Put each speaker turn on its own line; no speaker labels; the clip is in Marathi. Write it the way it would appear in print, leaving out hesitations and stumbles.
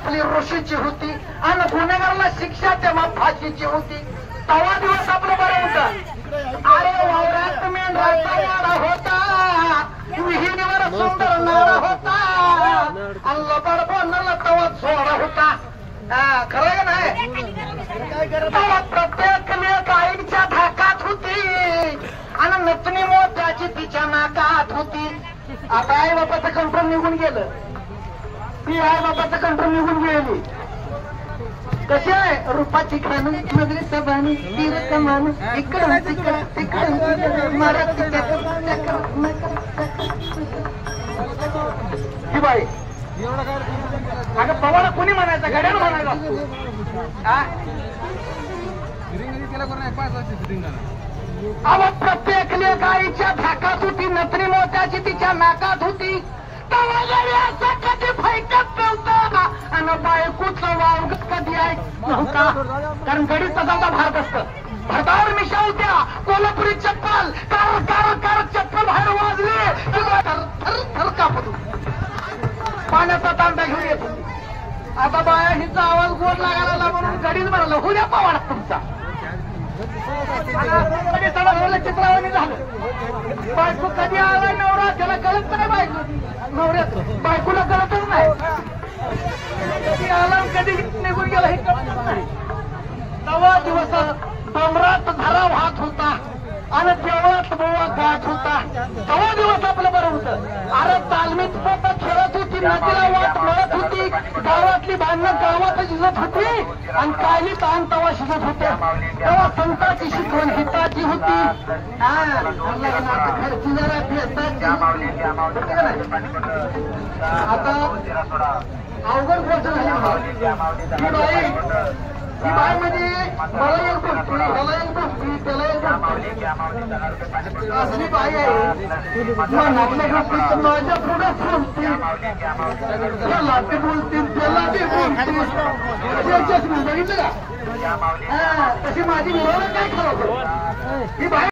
आपली ऋषीची होती आणि गुन्हेगाराला शिक्षा तेव्हा फाशीची होती. तवा दिवस आपलं बरं होतं. अरे वावरात मेंढराचा वाडा होता, विहिरीवर सुंदर नारा होता, आणि लबाड बोलणारा तवा सोडा होता. खरं नाही. तेव्हा प्रत्येक लेक आईच्या धाकात होती आणि नतनी मोत्याची तिच्या नाकात होती. आता आई बापाचं कंट्रोल निघून गेलं. ती आई बापाचं कंट्रोल निघून गेली. कशी आहे रूपाची खाणं, नगरीचं बाणी, तीर कमान, इकडं तिकडं तिकडं मारत ही बाई. अगं पवाला कोणी म्हणायचं, गड्यानं म्हणायचं. अहो प्रत्येक लेक आईच्या धाकात होती, नतनी मोत्याची तिच्या नाकात होती. तवा जरी असं कधी फैकत नव्हता आणि बायकोचा वावग कधी ऐक नव्हता. कारण गडीत तसा भारत असतं. भारतावर मिशा होत्या, कोल्हापुरी चप्पल कार कार कार चप्पल बाहेर वाजली किंवा थर थर थर कापत होती. पाण्याचा तांब्या घेऊन येत होती. आता बाया हिचा आवाज गोड लागायला म्हणून गडीत म्हणलं होऊ द्या पावाडा तुमचा. कधी सडा चित्रावणी झालं. बायको कधी आला नवरा त्याला कळत नाही. बायको नवऱ्यात बायकोला कळतच नाही. कधी आला कधी निघून गेला हे कळतच नाही. तवा दिवस डोंगरात धरा वाहत होता आणि देवळात बोवा गाठ होता. तवा दिवस आपलं बरं होतं. अरे तालमीत पोटा खेळत होती, नदीला वाट मिळत होती, गावातली भांडणं गावात शिजत होती आणि काली ताण तवा शिजत होते. तेव्हा संताची शिकवण हिताची होती. घरची जरा बेताची. आता अवघड गोष्ट झाली. ही बाई म्हणजे मला एक गोष्टी, मला एक गोष्टी, त्याला एक गोष्टी. असली बाई आहे मनातल्या गोष्टी तर माझ्या पुढे बोलते, त्याला ते बोलतील, त्याला ते बोलतील. बघितलं का? तशी माझी मिळवणं काय खरं ही बाई.